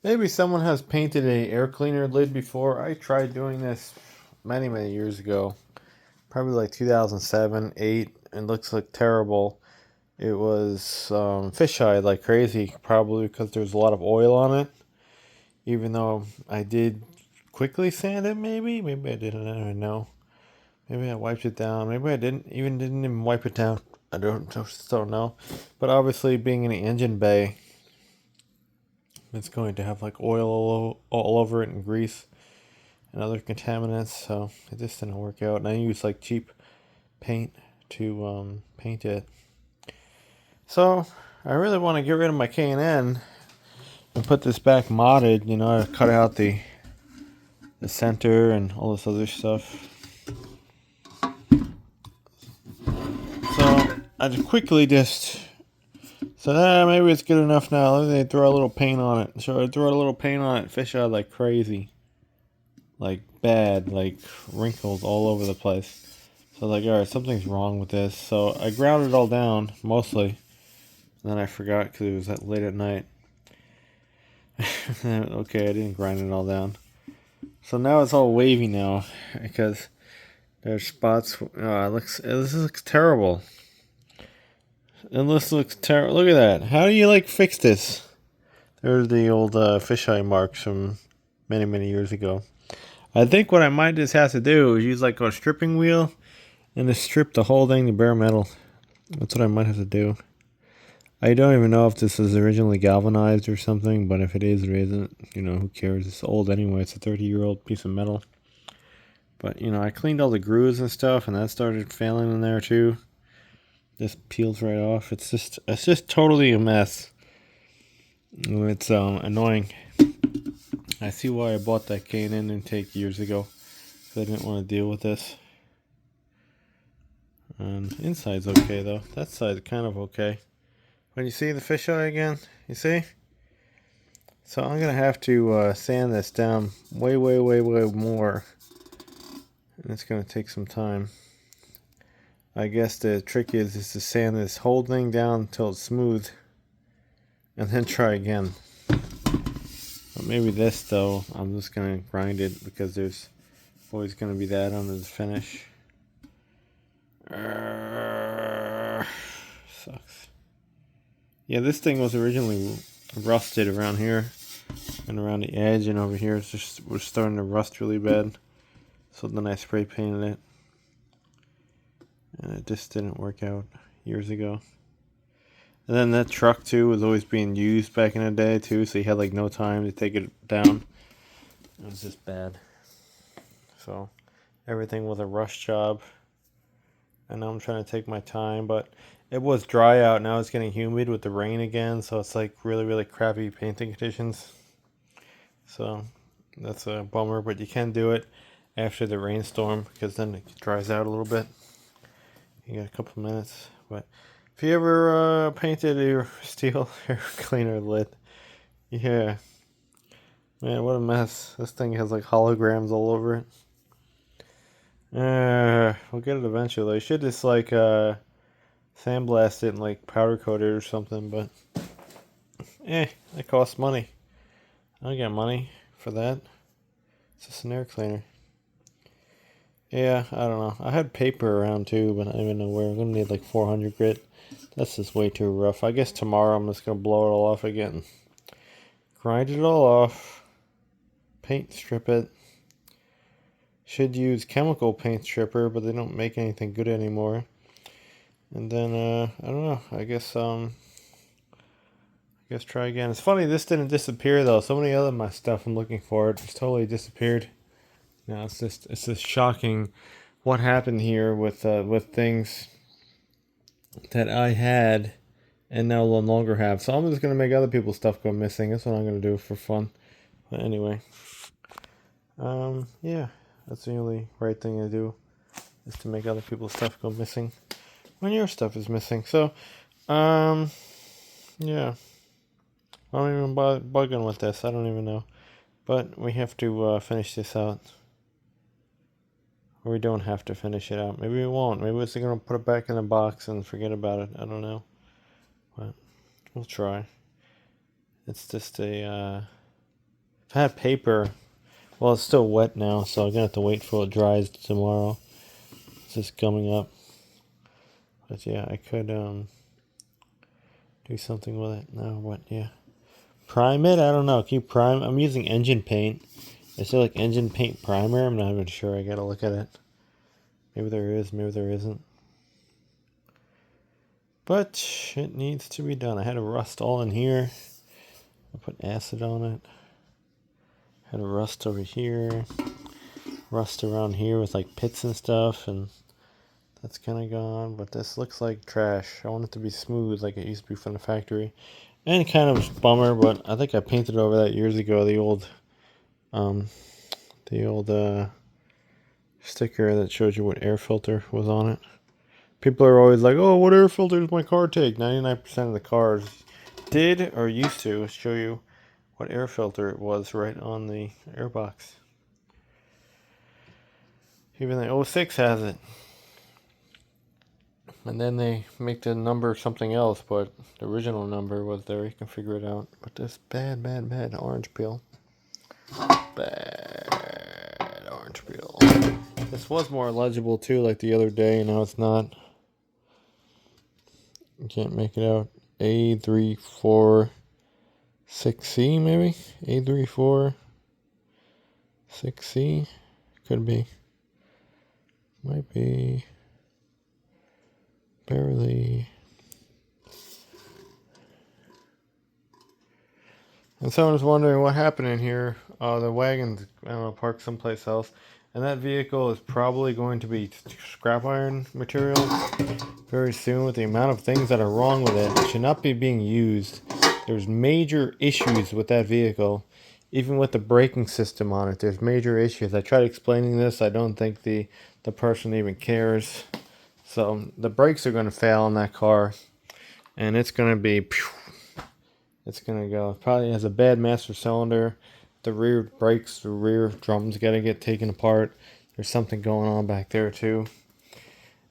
Maybe someone has painted a air cleaner lid before. I tried doing this many years ago, probably like 2007, 8. It looks like terrible. It was fisheye like crazy, probably because there's a lot of oil on it. Even though I did quickly sand it, maybe I didn't. I don't know. Maybe I wiped it down. Maybe I didn't even wipe it down. I just don't know. But obviously, being in the engine bay, it's going to have like oil all over it and grease and other contaminants. So it just didn't work out. And I used like cheap paint to paint it. So I really want to get rid of my K&N and put this back modded. I cut out the center and all this other stuff. So I just quickly just said, maybe it's good enough now. Let me throw a little paint on it. So I threw a little paint on it, fish out like crazy. Like bad, like wrinkles all over the place. So I was like, alright, something's wrong with this. So I ground it all down, mostly. And then I forgot because it was late at night. Okay, I didn't grind it all down. So now it's all wavy now because there's spots. This looks terrible. This looks terrible. Look at that. How do you fix this? There's the old fisheye marks from many years ago. I think what I might just have to do is use like a stripping wheel and just strip the whole thing to bare metal. That's what I might have to do. I don't even know if this was originally galvanized or something, but if it is or isn't, who cares? It's old anyway. It's a 30-year-old piece of metal. But, I cleaned all the grooves and stuff, and that started failing in there too. Just peels right off. It's just totally a mess. It's annoying. I see why I bought that K&N intake years ago. Because I didn't want to deal with this. And inside's okay though. That side's kind of okay. When you see the fisheye again, you see? So I'm gonna have to sand this down way more. And it's gonna take some time. I guess the trick is to sand this whole thing down until it's smooth. And then try again. But maybe this though, I'm just gonna grind it because there's always gonna be that under the finish. Sucks. Yeah, this thing was originally rusted around here and around the edge, and over here was starting to rust really bad. So then I spray painted it, and it just didn't work out years ago. And then that truck too was always being used back in the day too, so you had like no time to take it down. It was just bad. So everything was a rush job. And now I'm trying to take my time, but it was dry out. Now it's getting humid with the rain again, so it's like really crappy painting conditions. So that's a bummer, but you can do it after the rainstorm because then it dries out a little bit. You got a couple minutes. But if you ever painted your steel air cleaner lid, yeah, man, what a mess. This thing has like holograms all over it. We'll get it eventually. Should just sandblast it and like powder coat it or something, but that costs money. I don't get money for that. It's just an air cleaner. Yeah, I don't know. I had paper around too, but I don't even know where. I'm gonna need like 400 grit. That's just way too rough. I guess tomorrow I'm just gonna blow it all off again. Grind it all off. Paint strip it. Should use chemical paint stripper, but they don't make anything good anymore. And then I don't know. I guess try again. It's funny this didn't disappear though. So many other of my stuff I'm looking for it just totally disappeared. Now it's just shocking what happened here with things that I had and now no longer have. So I'm just gonna make other people's stuff go missing. That's what I'm gonna do for fun. But anyway, yeah, that's the only right thing to do is to make other people's stuff go missing when your stuff is missing. So, yeah. I don't even bugging with this. I don't even know. But we have to finish this out. Or we don't have to finish it out. Maybe we won't. Maybe we're going to put it back in the box and forget about it. I don't know. But we'll try. It's just a I've had paper. Well, it's still wet now, so I'm gonna have to wait till it dries tomorrow. It's just gumming up. But yeah, I could do something with it. No, what? Yeah, prime it. I don't know. Can you prime? I'm using engine paint. Is there like engine paint primer? I'm not even sure. I gotta look at it. Maybe there is. Maybe there isn't. But it needs to be done. I had a rust all in here. I put acid on it. Had a rust over here. Rust around here with like pits and stuff, and that's kind of gone. But this looks like trash. I want it to be smooth like it used to be from the factory. And kind of a bummer, but I think I painted over that years ago. The old sticker that showed you what air filter was on it. People are always like, oh, what air filter does my car take? 99% of the cars did or used to show you what air filter it was right on the airbox. Even the 06 has it. And then they make the number something else, but the original number was there. You can figure it out. But this bad orange peel. Bad orange peel. This was more legible too, like the other day. Now it's not. You can't make it out. A346C maybe? A346C? Could be. Might be. Barely. And someone's wondering what happened in here. The wagon's, I don't know, parked someplace else. And that vehicle is probably going to be scrap iron material very soon with the amount of things that are wrong with it. It should not be being used. There's major issues with that vehicle. Even with the braking system on it, there's major issues. I tried explaining this. I don't think the person even cares. So the brakes are going to fail on that car. And it's going to be... It's going to go. It probably has a bad master cylinder. The rear brakes, the rear drums got to get taken apart. There's something going on back there too.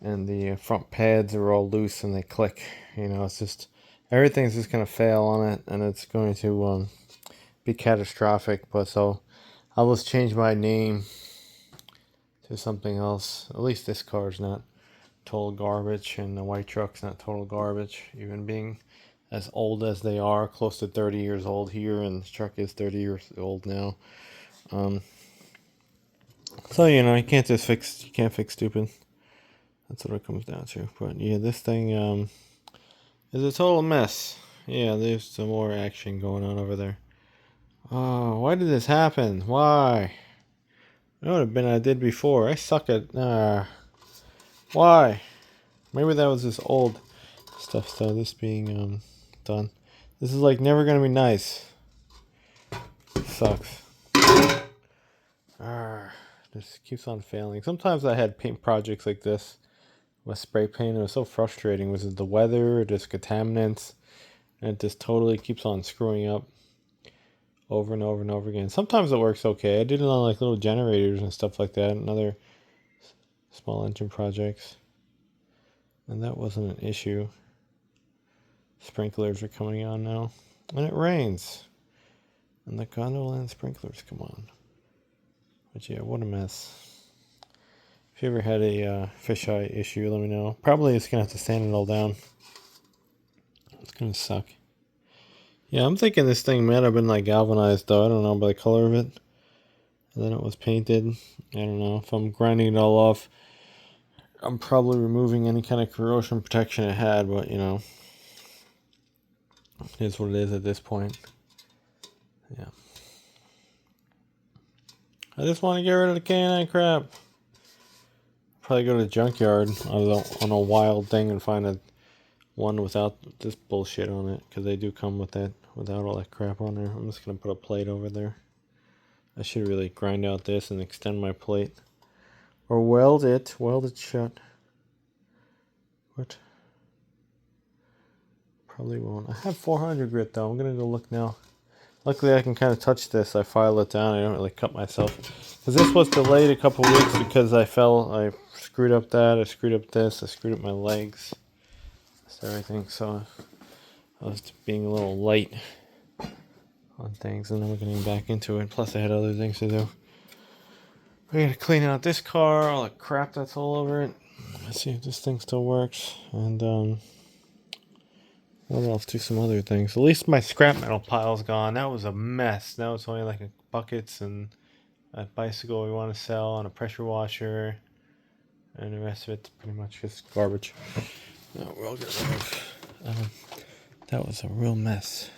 And the front pads are all loose and they click. You know, it's just... Everything's just going to fail on it. And it's going to be catastrophic. But so I'll just change my name to something else. At least this car's not total garbage. And the white truck's not total garbage. Even being... as old as they are, close to 30 years old here, and the truck is 30 years old now. So, you know, you can't fix stupid. That's what it comes down to. But yeah, this thing is a total mess. Yeah, there's some more action going on over there. Oh, why did this happen? Why? It would have been I did before. I suck at... why? Maybe that was this old stuff, so this being... done. This is like never gonna be nice. Sucks. This keeps on failing. Sometimes I had paint projects like this with spray paint. It was so frustrating. Was it the weather or just contaminants? And it just totally keeps on screwing up over and over and over again. Sometimes it works okay. I did it on like little generators and stuff like that and other small engine projects. And that wasn't an issue. Sprinklers are coming on now. And it rains. And the gondola sprinklers come on. But yeah, what a mess. If you ever had a fisheye issue, let me know. Probably it's going to have to sand it all down. It's going to suck. Yeah, I'm thinking this thing might have been like galvanized though. I don't know by the color of it. And then it was painted. I don't know. If I'm grinding it all off, I'm probably removing any kind of corrosion protection it had. But, you know, it is what it is at this point. Yeah. I just want to get rid of the canine crap. Probably go to the junkyard on a wild thing and find one without this bullshit on it. Because they do come with that, without all that crap on there. I'm just going to put a plate over there. I should really grind out this and extend my plate. Or weld it shut. What? Probably won't. I have 400 grit though. I'm going to go look now. Luckily I can kind of touch this. I file it down. I don't really cut myself. Because this was delayed a couple weeks because I screwed up that. I screwed up this. I screwed up my legs. That's everything. So I was being a little light on things, and then we're getting back into it. Plus, I had other things to do. We gotta clean out this car, all the crap that's all over it. Let's see if this thing still works. And what else? Do some other things. At least my scrap metal pile's gone. That was a mess. Now it's only like buckets and a bicycle we want to sell and a pressure washer, and the rest of it's pretty much just garbage. No, we're all get rid of. That was a real mess.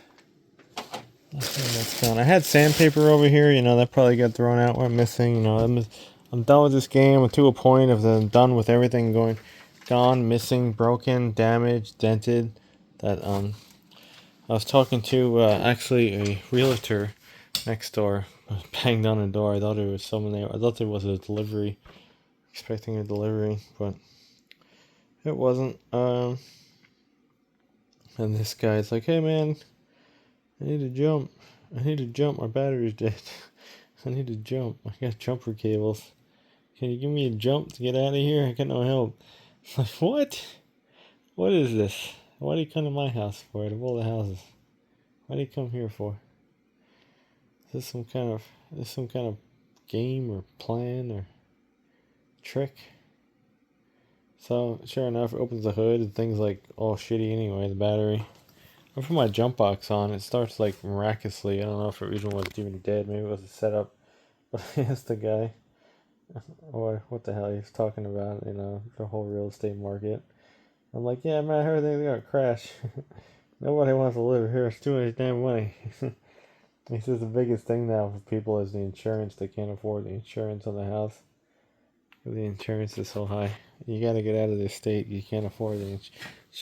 That's gone. I had sandpaper over here, that probably got thrown out. What I'm missing, I'm done with this game. I'm to a point of I'm done with everything gone, missing, broken, damaged, dented. That I was talking to actually a realtor next door. I banged on the door. I thought there was someone there. I thought there was a delivery, expecting a delivery, but it wasn't. And this guy's like, "Hey man, I need to jump. My battery's dead. I need to jump. I got jumper cables. Can you give me a jump to get out of here? I got no help." I'm like, what? What is this? Why do you come to my house for? Out of all the houses, why do you come here for? Is this some kind of game or plan or trick? So sure enough, it opens the hood and things like all shitty anyway. The battery. I put my jump box on. It starts like miraculously. I don't know if the reason was even dead. Maybe it was a setup. But I asked the guy, or what the hell he was talking about. The whole real estate market. I'm like, yeah, man, everything's gonna crash. Nobody wants to live here. It's too much damn money. He says the biggest thing now for people is the insurance. They can't afford the insurance on the house. The insurance is so high. You got to get out of this state. You can't afford the insurance.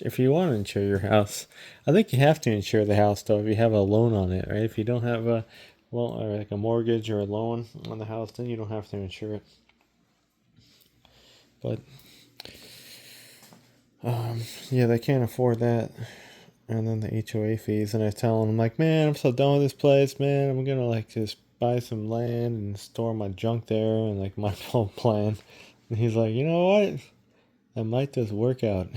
If you want to insure your house, I think you have to insure the house though if you have a loan on it, right? If you don't have a loan or like a mortgage or a loan on the house, then you don't have to insure it. But yeah, they can't afford that. And then the HOA fees, and I tell them, I'm like, man, I'm so done with this place, man. I'm gonna like just buy some land and store my junk there, and like my whole plan. And he's like, you know what? That might just work out.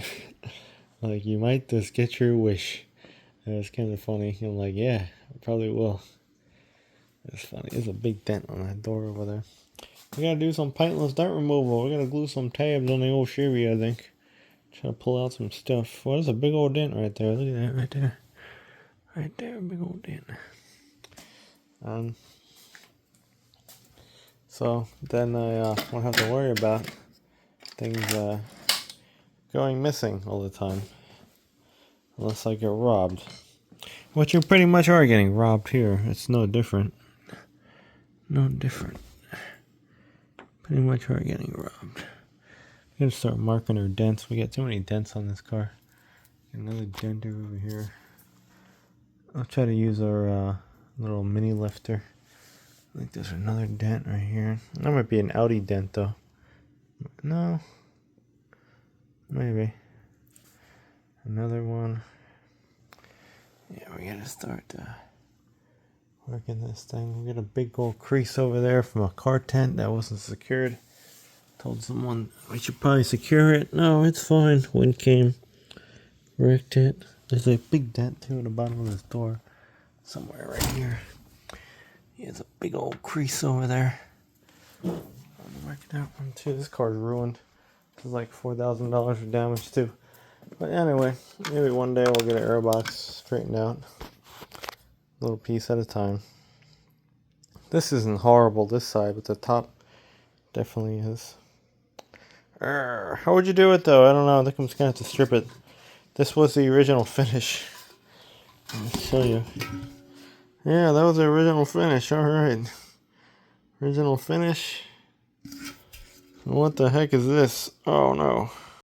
Like, you might just get your wish. And it's kind of funny. I'm like, yeah, I probably will. It's funny. There's a big dent on that door over there. We gotta do some paintless dirt removal. We gotta glue some tabs on the old Chevy, I think. Try to pull out some stuff. Well, there's a big old dent right there. Look at that right there. Right there, big old dent. So then I won't have to worry about things going missing all the time. Unless I get robbed. Which you pretty much are getting robbed here. It's no different. No different. Pretty much are getting robbed. We're gonna start marking our dents. We got too many dents on this car. Another denter over here. I'll try to use our little mini lifter. I think there's another dent right here. That might be an Audi dent though. No. Maybe. Another one. Yeah, we gotta start working this thing. We got a big old crease over there from a car tent that wasn't secured. Told someone we should probably secure it. No, it's fine. Wind came, wrecked it. There's a big dent too at the bottom of this door, somewhere right here. Yeah, there's a big old crease over there. I'm working that one too. This car's ruined. This is like $4,000 for damage too. But anyway, maybe one day we'll get an airbox straightened out, a little piece at a time. This isn't horrible this side, but the top definitely is. How would you do it though? I don't know. I think I'm just gonna have to strip it. This was the original finish. I'll show you. Yeah, that was the original finish. Alright. Original finish. What the heck is this? Oh no.